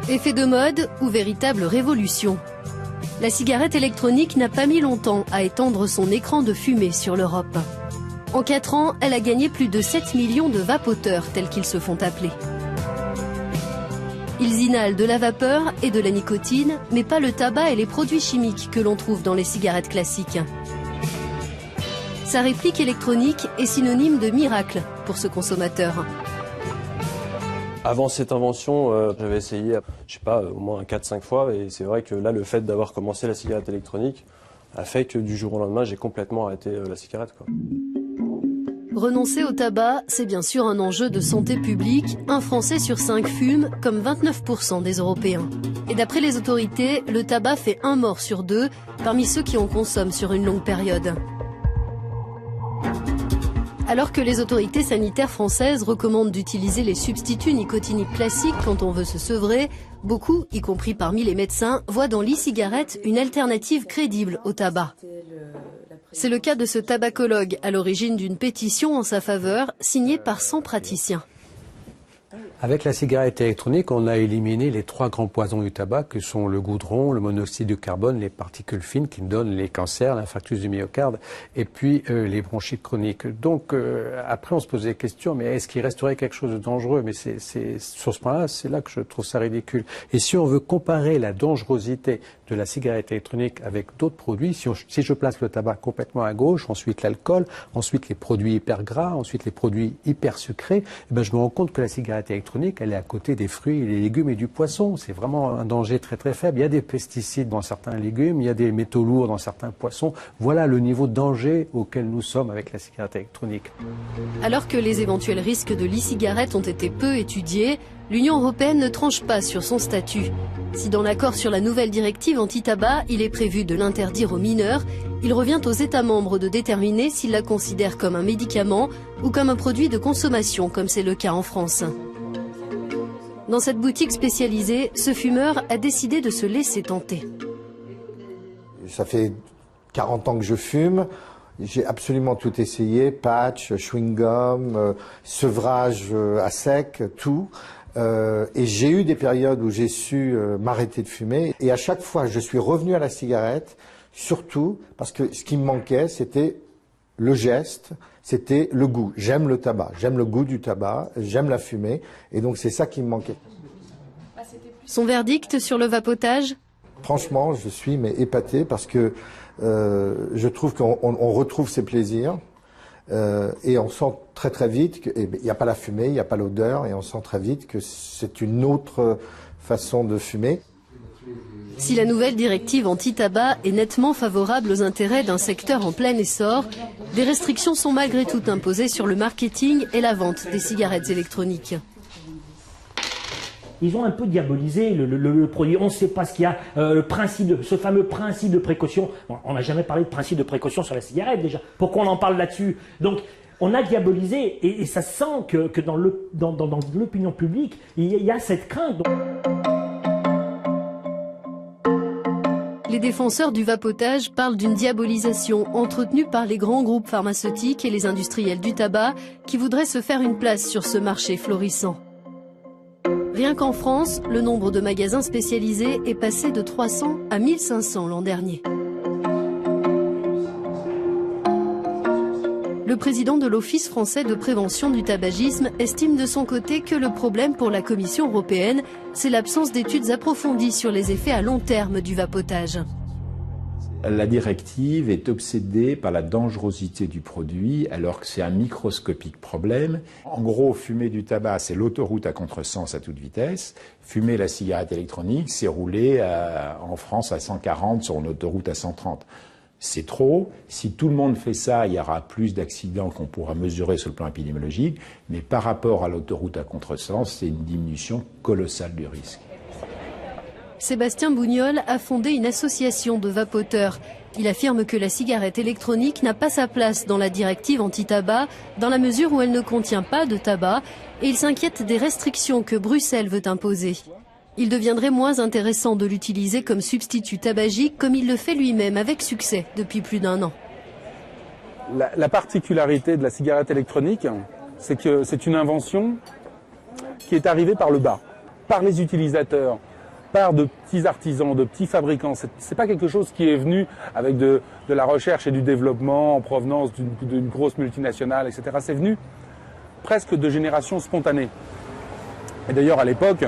Effet de mode ou véritable révolution? La cigarette électronique n'a pas mis longtemps à étendre son écran de fumée sur l'Europe. En 4 ans, elle a gagné plus de 7 millions de vapoteurs, tels qu'ils se font appeler. Ils inhalent de la vapeur et de la nicotine, mais pas le tabac et les produits chimiques que l'on trouve dans les cigarettes classiques. Sa réplique électronique est synonyme de miracle pour ce consommateur. Avant cette invention, j'avais essayé, je sais pas, au moins 4-5 fois, et c'est vrai que là, le fait d'avoir commencé la cigarette électronique a fait que du jour au lendemain, j'ai complètement arrêté la cigarette, quoi. Renoncer au tabac, c'est bien sûr un enjeu de santé publique. Un Français sur 5 fume, comme 29% des Européens. Et d'après les autorités, le tabac fait 1 mort sur 2 parmi ceux qui en consomment sur une longue période. Alors que les autorités sanitaires françaises recommandent d'utiliser les substituts nicotiniques classiques quand on veut se sevrer, beaucoup, y compris parmi les médecins, voient dans l'e-cigarette une alternative crédible au tabac. C'est le cas de ce tabacologue à l'origine d'une pétition en sa faveur, signée par 100 praticiens. Avec la cigarette électronique, on a éliminé les 3 grands poisons du tabac que sont le goudron, le monoxyde de carbone, les particules fines qui donnent les cancers, l'infarctus du myocarde et puis les bronchites chroniques. Donc après on se posait la question, mais est-ce qu'il resterait quelque chose de dangereux? Mais c'est sur ce point-là, c'est là que je trouve ça ridicule. Et si on veut comparer la dangerosité de la cigarette électronique avec d'autres produits, si je place le tabac complètement à gauche, ensuite l'alcool, ensuite les produits hyper gras, ensuite les produits hyper sucrés, eh ben je me rends compte que la cigarette électronique, elle est à côté des fruits, des légumes et du poisson. C'est vraiment un danger très très faible. Il y a des pesticides dans certains légumes, il y a des métaux lourds dans certains poissons. Voilà le niveau de danger auquel nous sommes avec la cigarette électronique. Alors que les éventuels risques de l'e-cigarette ont été peu étudiés, l'Union européenne ne tranche pas sur son statut. Si dans l'accord sur la nouvelle directive anti-tabac, il est prévu de l'interdire aux mineurs, il revient aux États membres de déterminer s'ils la considèrent comme un médicament ou comme un produit de consommation, comme c'est le cas en France. Dans cette boutique spécialisée, ce fumeur a décidé de se laisser tenter. Ça fait 40 ans que je fume. J'ai absolument tout essayé, patch, chewing-gum, sevrage à sec, tout. Et j'ai eu des périodes où j'ai su m'arrêter de fumer. Et à chaque fois, je suis revenu à la cigarette, surtout parce que ce qui me manquait, c'était le geste, c'était le goût. J'aime le tabac, j'aime le goût du tabac, j'aime la fumée. Et donc c'est ça qui me manquait. Son verdict sur le vapotage? Franchement, je suis épaté parce que je trouve qu'on retrouve ses plaisirs. Et on sent très très vite qu'il n'y a pas la fumée, il n'y a pas l'odeur, et on sent très vite que c'est une autre façon de fumer. Si la nouvelle directive anti-tabac est nettement favorable aux intérêts d'un secteur en plein essor, des restrictions sont malgré tout imposées sur le marketing et la vente des cigarettes électroniques. Ils ont un peu diabolisé le produit. On ne sait pas ce qu'il y a, ce fameux principe de précaution. Bon, on n'a jamais parlé de principe de précaution sur la cigarette déjà. Pourquoi on en parle là-dessus? Donc, on a diabolisé et ça sent que dans l'opinion publique, il y a cette crainte. Les défenseurs du vapotage parlent d'une diabolisation entretenue par les grands groupes pharmaceutiques et les industriels du tabac qui voudraient se faire une place sur ce marché florissant. Rien qu'en France, le nombre de magasins spécialisés est passé de 300 à 1500 l'an dernier. Le président de l'Office français de prévention du tabagisme estime de son côté que le problème pour la Commission européenne, c'est l'absence d'études approfondies sur les effets à long terme du vapotage. La directive est obsédée par la dangerosité du produit alors que c'est un microscopique problème. En gros, fumer du tabac, c'est l'autoroute à contresens à toute vitesse. Fumer la cigarette électronique, c'est rouler en France à 140 sur une autoroute à 130. C'est trop. Si tout le monde fait ça, il y aura plus d'accidents qu'on pourra mesurer sur le plan épidémiologique. Mais par rapport à l'autoroute à contresens, c'est une diminution colossale du risque. Sébastien Bougnol a fondé une association de vapoteurs. Il affirme que la cigarette électronique n'a pas sa place dans la directive anti-tabac, dans la mesure où elle ne contient pas de tabac, et il s'inquiète des restrictions que Bruxelles veut imposer. Il deviendrait moins intéressant de l'utiliser comme substitut tabagique, comme il le fait lui-même avec succès depuis plus d'1 an. La particularité de la cigarette électronique, c'est que c'est une invention qui est arrivée par le bas, par les utilisateurs. part de petits artisans, de petits fabricants. C'est pas quelque chose qui est venu avec de la recherche et du développement en provenance d'une grosse multinationale, etc. C'est venu presque de générations spontanées. Et d'ailleurs, à l'époque,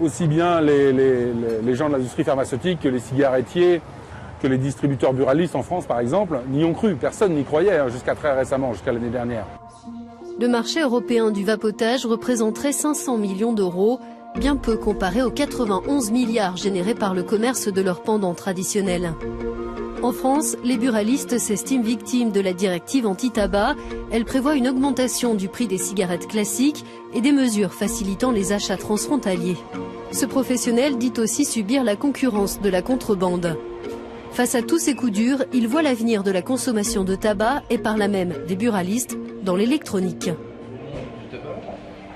aussi bien les gens de l'industrie pharmaceutique que les cigarettiers, que les distributeurs buralistes en France, par exemple, n'y ont cru. Personne n'y croyait jusqu'à très récemment, jusqu'à l'année dernière. Le marché européen du vapotage représenterait 500 millions d'euros, bien peu comparé aux 91 milliards générés par le commerce de leurs pendants traditionnels. En France, les buralistes s'estiment victimes de la directive anti-tabac. Elle prévoit une augmentation du prix des cigarettes classiques et des mesures facilitant les achats transfrontaliers. Ce professionnel dit aussi subir la concurrence de la contrebande. Face à tous ces coups durs, il voit l'avenir de la consommation de tabac et par là même des buralistes dans l'électronique.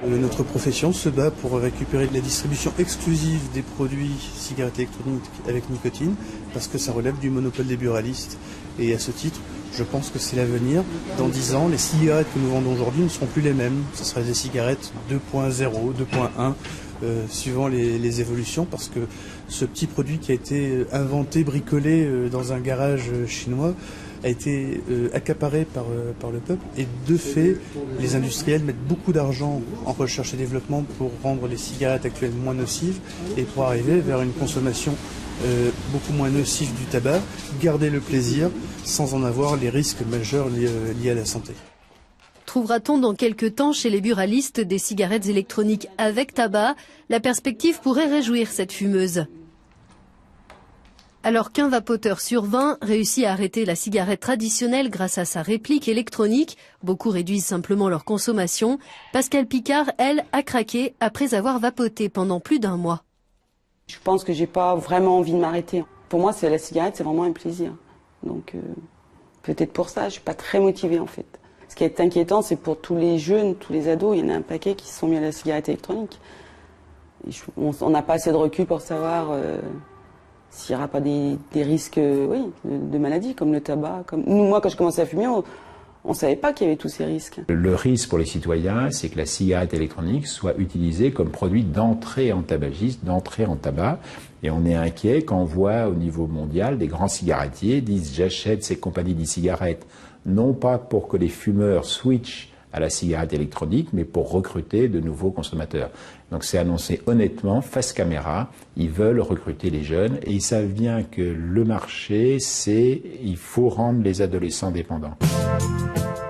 Notre profession se bat pour récupérer la distribution exclusive des produits cigarettes électroniques avec nicotine parce que ça relève du monopole des buralistes. Et à ce titre, je pense que c'est l'avenir. Dans 10 ans, les cigarettes que nous vendons aujourd'hui ne seront plus les mêmes. Ce seraient des cigarettes 2.0, 2.1, suivant les évolutions, parce que ce petit produit qui a été inventé, bricolé dans un garage chinois, a été accaparé par le peuple, et de fait, les industriels mettent beaucoup d'argent en recherche et développement pour rendre les cigarettes actuelles moins nocives et pour arriver vers une consommation beaucoup moins nocive du tabac, garder le plaisir sans en avoir les risques majeurs liés à la santé. Trouvera-t-on dans quelques temps chez les buralistes des cigarettes électroniques avec tabac? La perspective pourrait réjouir cette fumeuse. Alors qu'un vapoteur sur 20 réussit à arrêter la cigarette traditionnelle grâce à sa réplique électronique, beaucoup réduisent simplement leur consommation. Pascale Picard, elle, a craqué après avoir vapoté pendant plus d'un mois. Je pense que j'ai pas vraiment envie de m'arrêter. Pour moi, la cigarette, c'est vraiment un plaisir. Donc peut-être pour ça, je suis pas très motivée en fait. Ce qui est inquiétant, c'est pour tous les jeunes, tous les ados, il y en a un paquet qui se sont mis à la cigarette électronique. On n'a pas assez de recul pour savoir s'il n'y aura pas des risques de maladies comme le tabac. Moi, quand je commençais à fumer, on ne savait pas qu'il y avait tous ces risques. Le risque pour les citoyens, c'est que la cigarette électronique soit utilisée comme produit d'entrée en tabagisme, d'entrée en tabac. Et on est inquiet quand on voit au niveau mondial des grands cigarettiers disent j'achète ces compagnies d'e-cigarettes non pas pour que les fumeurs switchent à la cigarette électronique, mais pour recruter de nouveaux consommateurs. Donc c'est annoncé honnêtement, face caméra, ils veulent recruter les jeunes et ils savent bien que le marché, il faut rendre les adolescents dépendants.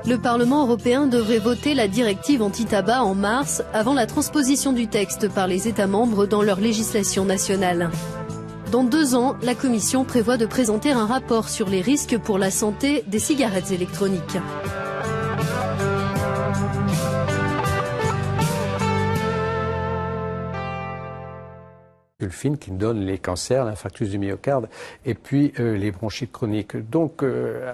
Le Parlement européen devrait voter la directive anti-tabac en mars, avant la transposition du texte par les États membres dans leur législation nationale. Dans 2 ans, la Commission prévoit de présenter un rapport sur les risques pour la santé des cigarettes électroniques. Fine qui donne les cancers, l'infarctus du myocarde et puis les bronchites chroniques. Donc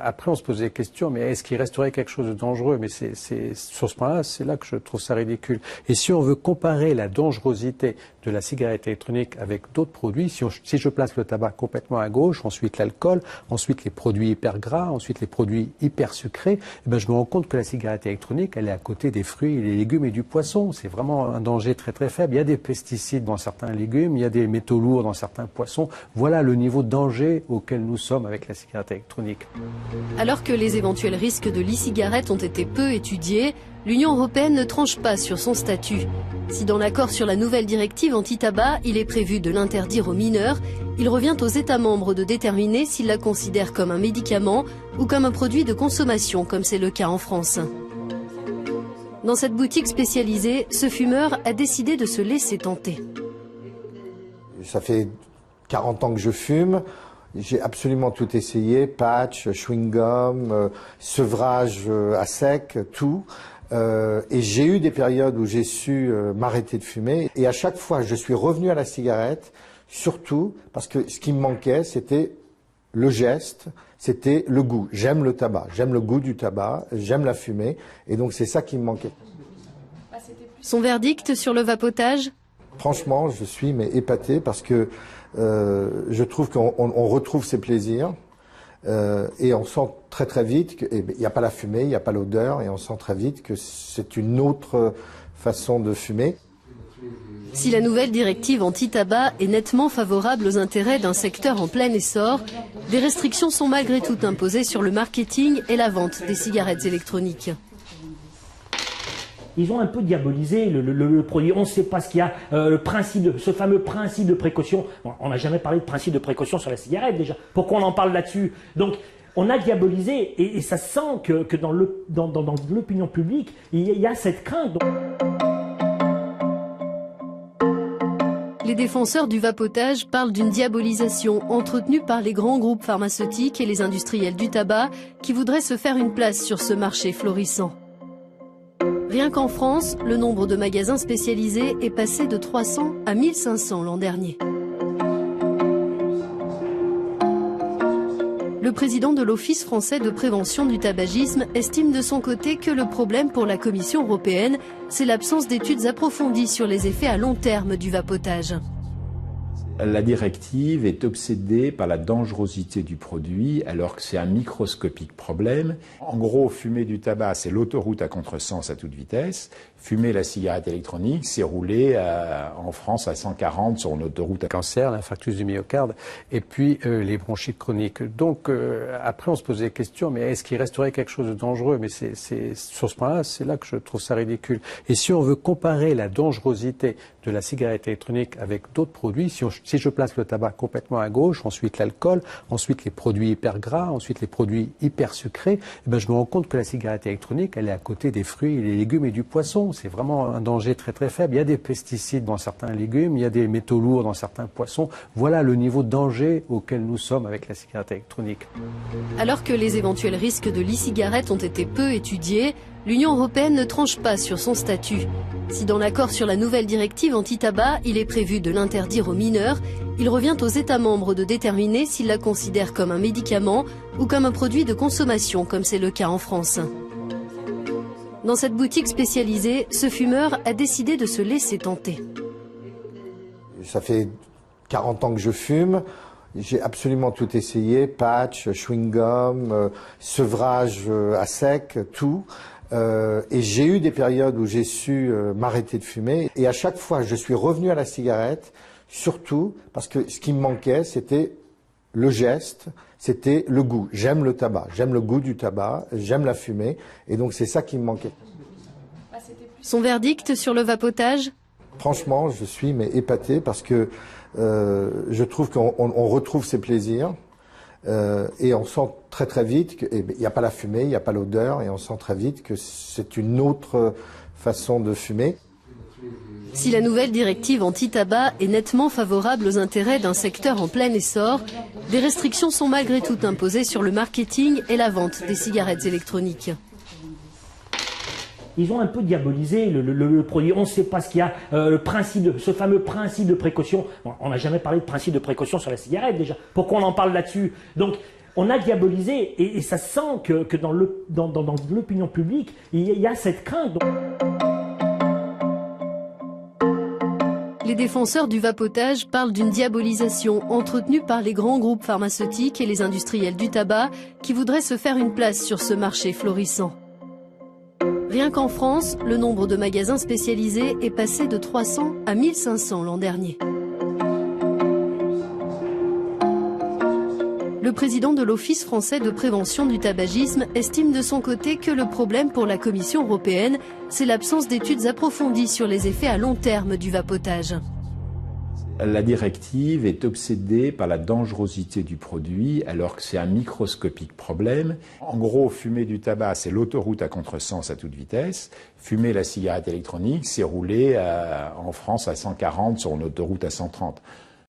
après on se posait des questions, mais est-ce qu'il resterait quelque chose de dangereux? Mais c'est sur ce point-là, c'est là que je trouve ça ridicule. Et si on veut comparer la dangerosité de la cigarette électronique avec d'autres produits, si je place le tabac complètement à gauche, ensuite l'alcool, ensuite les produits hyper gras, ensuite les produits hyper sucrés, eh ben je me rends compte que la cigarette électronique, elle est à côté des fruits, des légumes et du poisson. C'est vraiment un danger très très faible. Il y a des pesticides dans certains légumes, il y a des métaux lourds dans certains poissons. Voilà le niveau de danger auquel nous sommes avec la cigarette électronique. Alors que les éventuels risques de l'e-cigarette ont été peu étudiés, l'Union européenne ne tranche pas sur son statut. Si dans l'accord sur la nouvelle directive anti-tabac, il est prévu de l'interdire aux mineurs, il revient aux États membres de déterminer s'ils la considèrent comme un médicament ou comme un produit de consommation, comme c'est le cas en France. Dans cette boutique spécialisée, ce fumeur a décidé de se laisser tenter. Ça fait 40 ans que je fume. J'ai absolument tout essayé, patch, chewing-gum, sevrage à sec, tout. Et j'ai eu des périodes où j'ai su m'arrêter de fumer. Et à chaque fois, je suis revenu à la cigarette, surtout parce que ce qui me manquait, c'était le geste, c'était le goût. J'aime le tabac, j'aime le goût du tabac, j'aime la fumée. Et donc c'est ça qui me manquait. Son verdict sur le vapotage ? Franchement, je suis épaté parce que je trouve qu'on retrouve ses plaisirs et on sent très très vite qu'il n'y a pas la fumée, il n'y a pas l'odeur et on sent très vite que c'est une autre façon de fumer. Si la nouvelle directive anti-tabac est nettement favorable aux intérêts d'un secteur en plein essor, des restrictions sont malgré tout imposées sur le marketing et la vente des cigarettes électroniques. Ils ont un peu diabolisé le produit. On ne sait pas ce qu'il y a, ce fameux principe de précaution. Bon, on n'a jamais parlé de principe de précaution sur la cigarette déjà. Pourquoi on en parle là-dessus? Donc, on a diabolisé et ça sent que dans l'opinion publique, il y a cette crainte. Les défenseurs du vapotage parlent d'une diabolisation entretenue par les grands groupes pharmaceutiques et les industriels du tabac qui voudraient se faire une place sur ce marché florissant. Rien qu'en France, le nombre de magasins spécialisés est passé de 300 à 1500 l'an dernier. Le président de l'Office français de prévention du tabagisme estime de son côté que le problème pour la Commission européenne, c'est l'absence d'études approfondies sur les effets à long terme du vapotage. La directive est obsédée par la dangerosité du produit alors que c'est un microscopique problème. En gros, fumer du tabac, c'est l'autoroute à contresens à toute vitesse. Fumer la cigarette électronique, c'est rouler en France à 140 sur une autoroute à cancer, l'infarctus du myocarde et puis les bronchites chroniques. Donc après on se posait la question, mais est-ce qu'il resterait quelque chose de dangereux? Mais c'est sur ce point-là, c'est là que je trouve ça ridicule. Et si on veut comparer la dangerosité de la cigarette électronique avec d'autres produits, si je place le tabac complètement à gauche, ensuite l'alcool, ensuite les produits hyper gras, ensuite les produits hyper sucrés, eh ben je me rends compte que la cigarette électronique, elle est à côté des fruits, des légumes et du poisson. C'est vraiment un danger très très faible. Il y a des pesticides dans certains légumes, il y a des métaux lourds dans certains poissons. Voilà le niveau de danger auquel nous sommes avec la cigarette électronique. Alors que les éventuels risques de l'e-cigarette ont été peu étudiés, l'Union européenne ne tranche pas sur son statut. Si dans l'accord sur la nouvelle directive anti-tabac, il est prévu de l'interdire aux mineurs, il revient aux États membres de déterminer s'ils la considèrent comme un médicament ou comme un produit de consommation, comme c'est le cas en France. Dans cette boutique spécialisée, ce fumeur a décidé de se laisser tenter. Ça fait 40 ans que je fume. J'ai absolument tout essayé, patch, chewing-gum, sevrage à sec, tout. Et j'ai eu des périodes où j'ai su m'arrêter de fumer. Et à chaque fois, je suis revenu à la cigarette, surtout parce que ce qui me manquait, c'était le geste, c'était le goût. J'aime le tabac, j'aime le goût du tabac, j'aime la fumée. Et donc c'est ça qui me manquait. Son verdict sur le vapotage ? Franchement, je suis épaté parce que je trouve qu'on retrouve ses plaisirs. Et on sent très très vite qu'il n'y a pas la fumée, il n'y a pas l'odeur, et on sent très vite que c'est une autre façon de fumer. Si la nouvelle directive anti-tabac est nettement favorable aux intérêts d'un secteur en plein essor, des restrictions sont malgré tout imposées sur le marketing et la vente des cigarettes électroniques. Ils ont un peu diabolisé le produit. On ne sait pas ce qu'il y a, ce fameux principe de précaution. Bon, on n'a jamais parlé de principe de précaution sur la cigarette déjà. Pourquoi on en parle là-dessus? Donc, on a diabolisé et ça sent que dans l'opinion publique, il y a cette crainte. Les défenseurs du vapotage parlent d'une diabolisation entretenue par les grands groupes pharmaceutiques et les industriels du tabac qui voudraient se faire une place sur ce marché florissant. Rien qu'en France, le nombre de magasins spécialisés est passé de 300 à 1500 l'an dernier. Le président de l'Office français de prévention du tabagisme estime de son côté que le problème pour la Commission européenne, c'est l'absence d'études approfondies sur les effets à long terme du vapotage. La directive est obsédée par la dangerosité du produit alors que c'est un microscopique problème. En gros, fumer du tabac, c'est l'autoroute à contresens à toute vitesse. Fumer la cigarette électronique, c'est rouler en France à 140 sur une autoroute à 130.